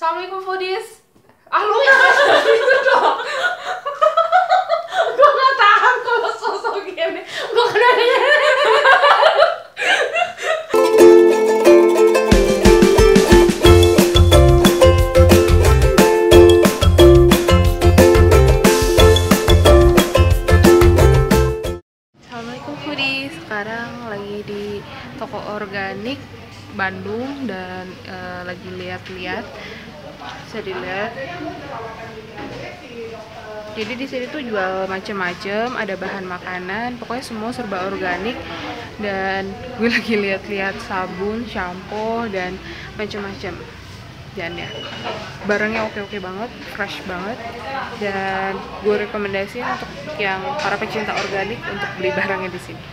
Assalamualaikum foodies. Lu yang itu dong. Gue nggak tahan kalau sosok gini. Gue kena Assalamualaikum foodies. Sekarang lagi di toko organik Bandung dan lagi lihat-lihat. Bisa dilihat. Jadi di sini tuh jual macam-macam, ada bahan makanan, pokoknya semua serba organik. Dan gue lagi lihat-lihat sabun, shampoo dan macam-macam. Dan ya, barangnya oke-oke banget, fresh banget. Dan gue rekomendasiin untuk yang para pecinta organik untuk beli barangnya di sini.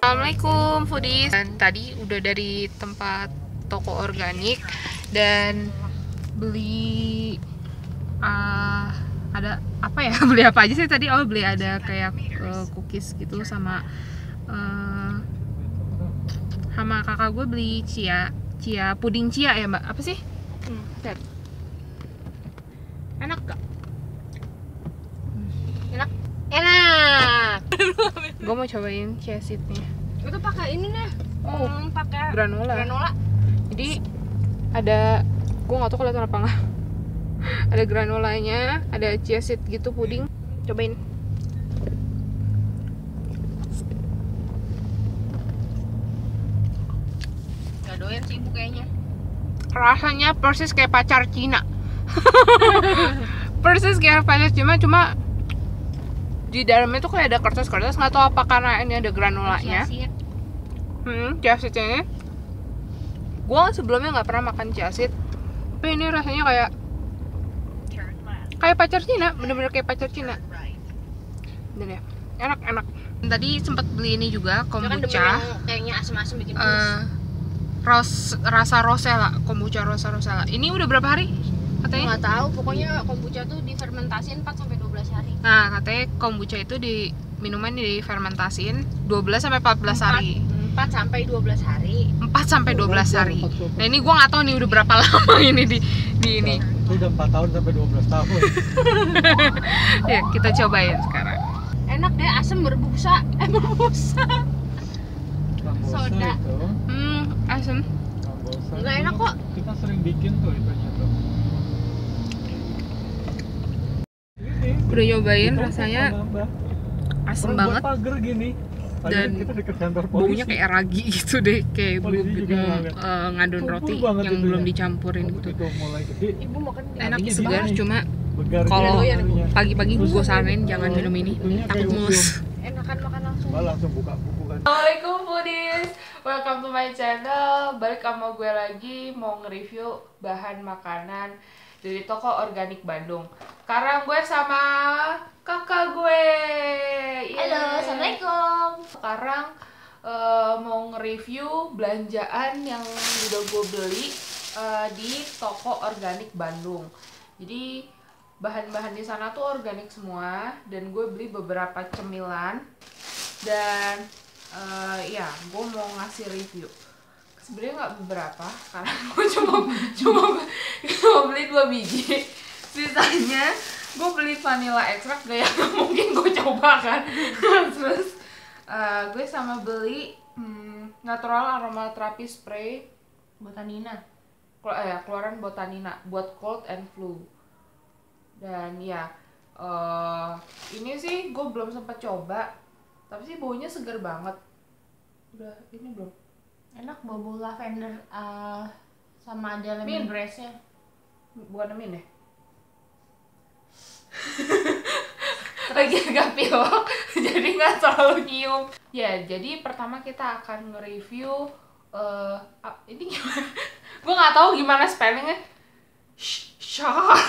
Assalamualaikum foodies. Dan tadi udah dari tempat toko organik dan beli ada apa ya? Beli apa aja sih tadi? Oh, beli ada kayak cookies gitu sama kakak gue beli chia puding chia ya mbak, apa sih? Lihat. Enak gak? Enak. Gue mau cobain chia seednya. Itu pakai ini nih, pakai granola. Jadi ada, gue nggak tahu kelihatan apa nggak. Ada granolanya, ada chia seed gitu puding. Cobain. Gak doyan sih ibu kayaknya. Rasanya persis kayak pacar Cina. Persis kayak pacar Cina, cuma di dalamnya tuh kayak ada kertas-kertas, nggak tahu apa karena ini ada granolanya. Chia seednya. Gue sebelumnya nggak pernah makan chia seed, tapi ini rasanya kayak pacar Cina, bener-bener kayak pacar Cina. Dan ya, enak. Tadi sempat beli ini juga, kombucha. Kayaknya asam-asam bikin rasa rosella, kombucha rasa rosella. Ini udah berapa hari? Katanya? Nggak tahu, pokoknya kombucha tuh difermentasiin 4-12 hari. Nah, katanya kombucha itu minuman difermentasiin 12-14 hari. 4-12 hari. 4-12 hari. Nah, ini gua nggak tahu nih udah berapa lama ini di ini. Itu udah 4 tahun sampai 12 tahun. Ya, kita cobain sekarang. Enak deh, asam berbusa. Soda. Asam. Enggak enak kok. Kita sering bikin tuh itunya tuh. Udah nyobain, rasanya asem banget. Pagar gini. Dan kita deket kantor polisi. baunya kayak ragi gitu deh, kayak ngadon roti yang belum ya. Dicampurin gitu. Itu mulai gede. Ibu makan Enak, segar, cuma Begar kalau dia. pagi-pagi gue saranin jangan minum ini, takut mules. enakan makan langsung. Langsung buka buku kan. Assalamualaikum foodies, welcome to my channel. Balik sama gue lagi mau nge-review bahan makanan dari toko organik Bandung. Sekarang gue sama kakak gue. Halo, assalamualaikum. Sekarang mau nge-review belanjaan yang udah gue beli di toko organik Bandung. Jadi bahan-bahan di sana tuh organik semua dan gue beli beberapa cemilan dan ya gue mau ngasih review. Sebenarnya nggak beberapa karena gue cuma beli 2 biji. Sisanya gue beli vanilla extract gak yang mungkin gue coba kan. Terus gue sama beli natural aromatherapy spray Botanina, keluaran Botanina buat cold and flu. Dan ya ini sih gue belum sempat coba, tapi sih baunya segar banget. Udah ini belum? Enak, bau lavender sama ada lemongrass-nya. Bukan min ya? Lagi agak pilek jadi nggak terlalu nyium. Ya, jadi pertama kita akan nge-review ini gimana? Gue nggak tahu gimana spellingnya. Char.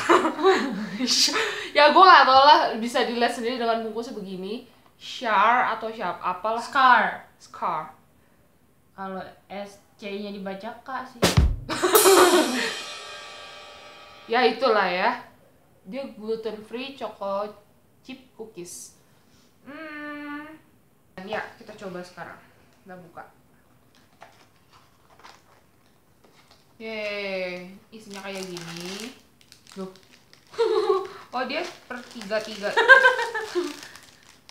Ya gue nggak tahu lah, bisa dilihat sendiri dengan bungkusnya begini. Char atau siap apalah. Scar. Kalau SC-nya dibaca K sih. Ya itulah ya. Dia gluten free choco chip cookies. Ya kita coba sekarang. Kita buka. Yeay, isinya kayak gini. Loh. Oh dia per 3.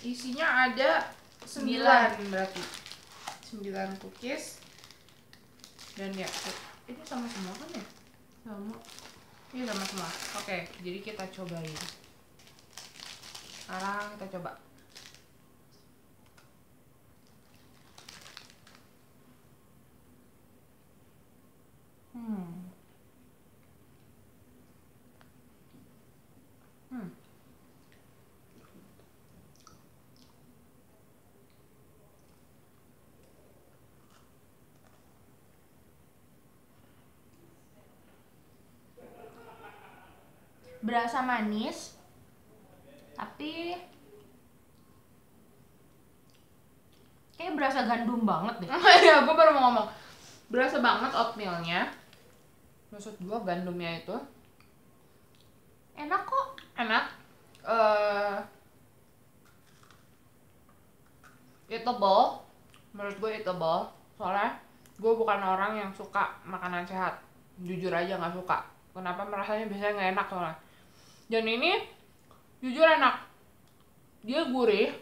Isinya ada 9 berarti. 9 cookies. Dan ya, ini sama semua kan ya? Sama. Ini sama semua. Oke, jadi kita cobain. Sekarang kita coba. Berasa manis, tapi kayak berasa gandum banget deh. Ya, gue baru mau ngomong. Berasa banget oatmealnya. Maksud gue gandumnya itu Enak kok. enak. Eatable. Menurut gue eatable. Soalnya gue bukan orang yang suka makanan sehat. Jujur aja nggak suka. Kenapa? Merasanya biasanya nggak enak soalnya. Dan ini jujur enak. Dia gurih,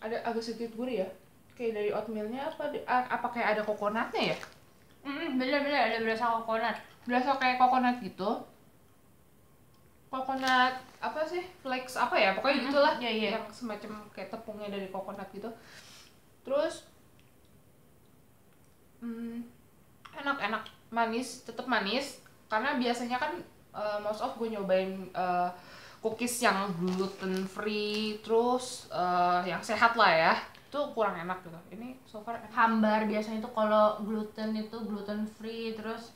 ada agak sedikit gurih ya. Kayak dari oatmealnya apa kayak ada kokonatnya ya? Bener-bener ada berasa coconut. Berasa kayak kokonat gitu. Kokonat apa sih? Flakes apa ya? Pokoknya gitulah. Iya. Yang semacam kayak tepungnya dari kokonat gitu. Terus enak, manis, tetap manis. Karena biasanya kan most of gue nyobain cookies yang gluten free, terus yang sehat lah ya, itu kurang enak gitu. Ini so far enak. Hambar biasanya tuh kalau gluten itu gluten free, terus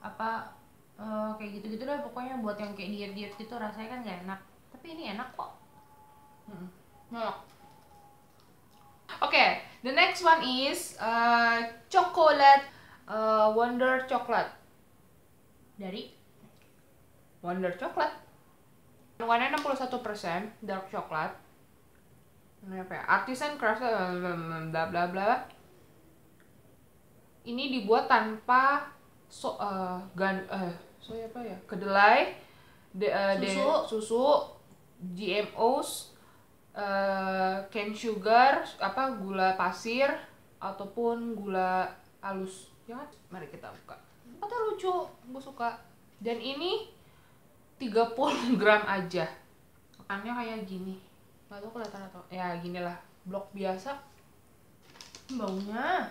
apa kayak gitu-gitu dah pokoknya buat yang kayak diet-diet gitu rasanya kan nggak enak. Tapi ini enak kok. Enak. Oke, the next one is chocolate Wonder Chocolate Dari Wonder Chocolate. Kandungannya 61% dark chocolate. Ini apa ya? Artisan craft bla bla bla. Ini dibuat tanpa apa ya? Kedelai, susu, GMOs, cane sugar, gula pasir ataupun gula halus. Ya kan? Mari kita buka. Kata lucu, gue suka. Dan ini 30 gram aja. Makannya kayak gini. Gak tau kelihatan atau ya gini lah. Blok biasa. baunya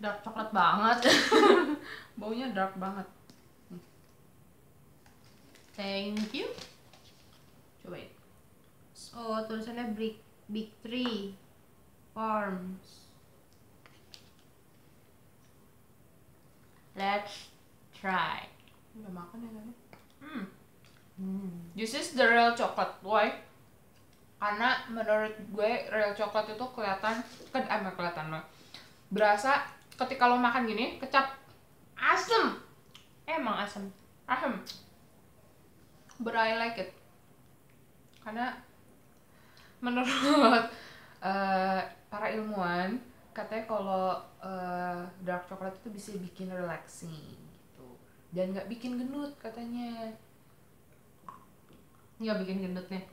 dark coklat banget. Baunya dark banget. Thank you. Cobain. Oh, tulisannya Big Tree Farms. Let's try. Udah makan ya tadi. This is the real chocolate. Why? Karena menurut gue real chocolate itu kelihatan berasa ketika lo makan gini kecap asem. Emang asam. But I like it. Karena menurut para ilmuwan katanya kalau dark chocolate itu bisa bikin relaxing gitu dan nggak bikin gendut katanya. Nggak bikin gendut nih.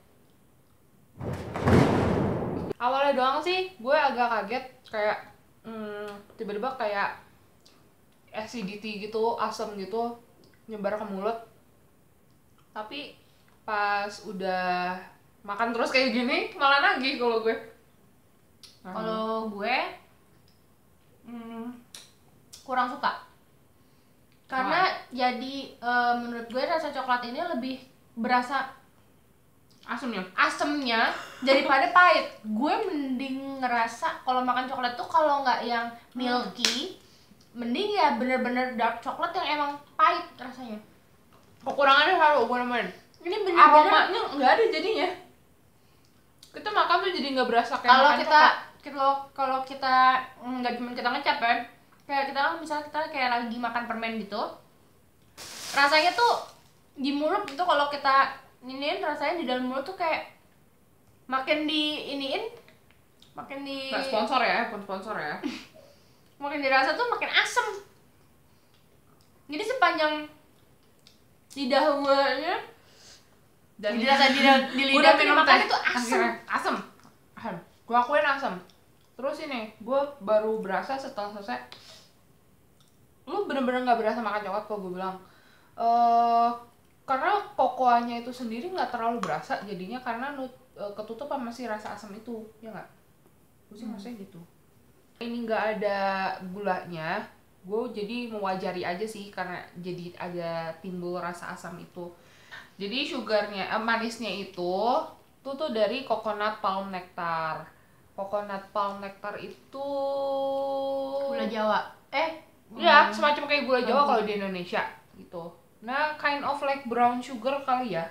Awalnya doang sih gue agak kaget kayak tiba-tiba kayak acidity gitu, asam gitu nyebar ke mulut. Tapi pas udah makan terus kayak gini malah nagih kalau gue. Kalau gue kurang suka. Karena jadi menurut gue rasa coklat ini lebih berasa asemnya daripada pahit. Gue mending ngerasa kalau makan coklat tuh kalau nggak yang milky mending ya bener-bener dark coklat yang emang pahit rasanya. Kekurangannya haru, bener-bener. Ini bener-bener Aromanya nggak ada jadinya. Kita makan tuh jadi nggak berasa kayak kalau makan kita coklat. kalau kita nggak cuma kita ngecap kan, kayak kita kan misalnya kita kayak lagi makan permen gitu, rasanya tuh di mulut itu kalau kita iniin rasanya di dalam mulut tuh kayak makin di iniin, makin di Nggak sponsor ya, bukan sponsor ya. makin dirasa tuh makin asem. Jadi sepanjang lidah gue Dan dirasa di Gua lidah udah tuh minum makan teh. itu asem. Asem. Gue akuin asem. Terus ini, gue baru berasa setelah selesai. Lu bener-bener nggak berasa makan coklat kalau gue bilang. Karena kokoanya itu sendiri nggak terlalu berasa, jadinya karena ketutup sama si rasa asam itu, ya nggak? Gue sih rasanya gitu. Ini nggak ada gulanya, gue jadi mewajari aja sih karena jadi ada timbul rasa asam itu. Jadi manisnya itu tuh dari coconut palm nectar. Coconut palm nectar itu Gula Jawa. ya semacam kayak gula Jawa kalau di Indonesia gitu. Nah, kind of like brown sugar kali ya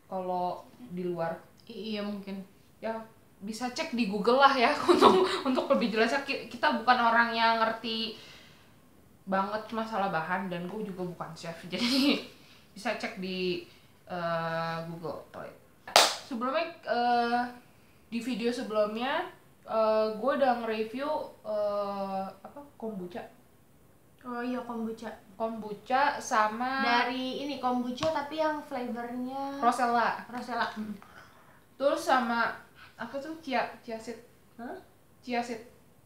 kalau di luar. Iya mungkin. Ya bisa cek di Google lah ya untuk lebih jelasnya. Kita bukan orang yang ngerti banget masalah bahan dan gue juga bukan chef, jadi bisa cek di Google. Sebelumnya di video sebelumnya gue udah nge-review kombucha. Oh iya, Kombucha sama dari ini kombucha tapi yang flavornya Rosella. Rosella. Terus sama apa tuh chia seed. Hah? Chia seed.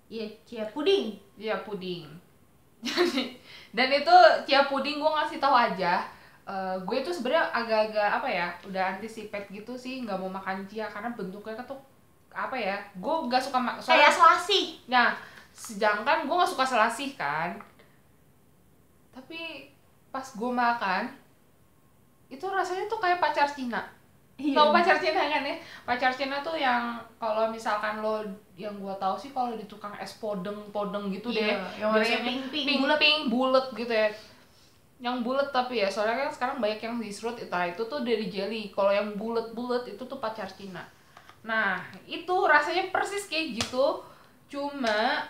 Iya, chia puding. Iya, puding. Dan itu chia puding gue ngasih tahu aja. Gue tuh sebenarnya agak-agak apa ya, udah anticipate gitu sih nggak mau makan chia karena bentuknya tuh apa ya, gue nggak suka Kayak selasi. Nah, sedangkan gue nggak suka selasih kan, tapi pas gue makan itu rasanya tuh kayak pacar Cina. Iya. Tau pacar Cina kan ya? Pacar Cina tuh yang kalau misalkan lo, yang gua tahu sih kalau di tukang es podeng gitu deh. Yang warnanya Biasanya pink, bulat gitu ya. Yang bulat tapi ya, soalnya kan sekarang banyak yang di-serut itu tuh dari jelly. Kalau yang bulat itu tuh pacar Cina. Nah, itu rasanya persis kayak gitu. Cuma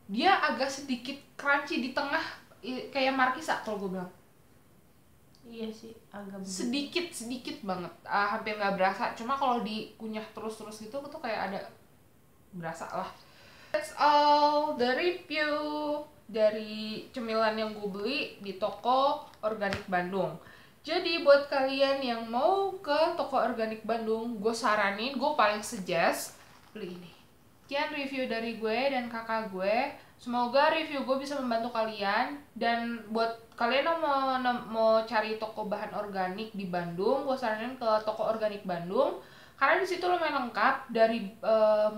dia agak sedikit crunchy di tengah, kayak markisa kalau gue bilang. Iya sih, agak sedikit banget, hampir nggak berasa. Cuma kalau dikunyah terus gitu tuh kayak ada berasa lah. That's all the review dari cemilan yang gue beli di toko organik Bandung. Jadi buat kalian yang mau ke toko organik Bandung, gue saranin, gue paling suggest beli ini. Sekian review dari gue dan kakak gue. Semoga review gue bisa membantu kalian. Dan buat kalian yang mau cari toko bahan organik di Bandung, gue saranin ke toko organik Bandung karena di situ lumayan lengkap, dari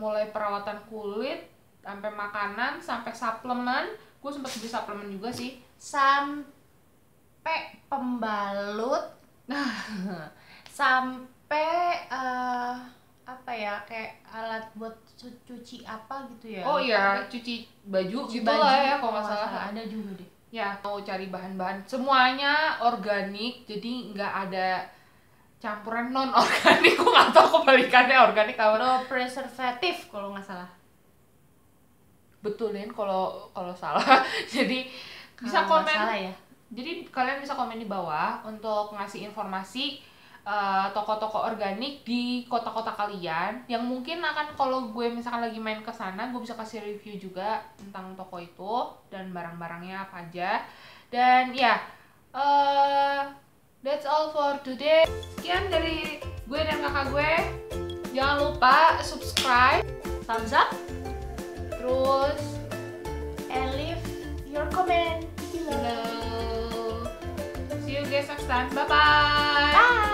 mulai perawatan kulit sampai makanan sampai suplemen. Gue sempat beli suplemen juga sih, sampai pembalut. Nah, sampai apa ya, kayak alat buat cuci apa gitu ya. oh iya, cuci baju Cuci gitu baju, lah ya kalau nggak salah. ada juga deh. Ya, mau cari bahan-bahan semuanya organik, jadi nggak ada campuran non organik. Gue nggak tahu kebalikannya organik apa. No preservatif kalau nggak salah. Betulin kalau salah. Jadi bisa Kalau nggak komen. salah ya. Jadi kalian bisa komen di bawah untuk ngasih informasi toko-toko organik di kota-kota kalian yang mungkin akan, kalau gue misalkan lagi main ke sana, gue bisa kasih review juga tentang toko itu dan barang-barangnya apa aja. Dan ya, that's all for today. Sekian dari gue dan kakak gue. Jangan lupa subscribe, Thumbs up terus and leave your comment below. below. See you guys next time. Bye-bye. Bye.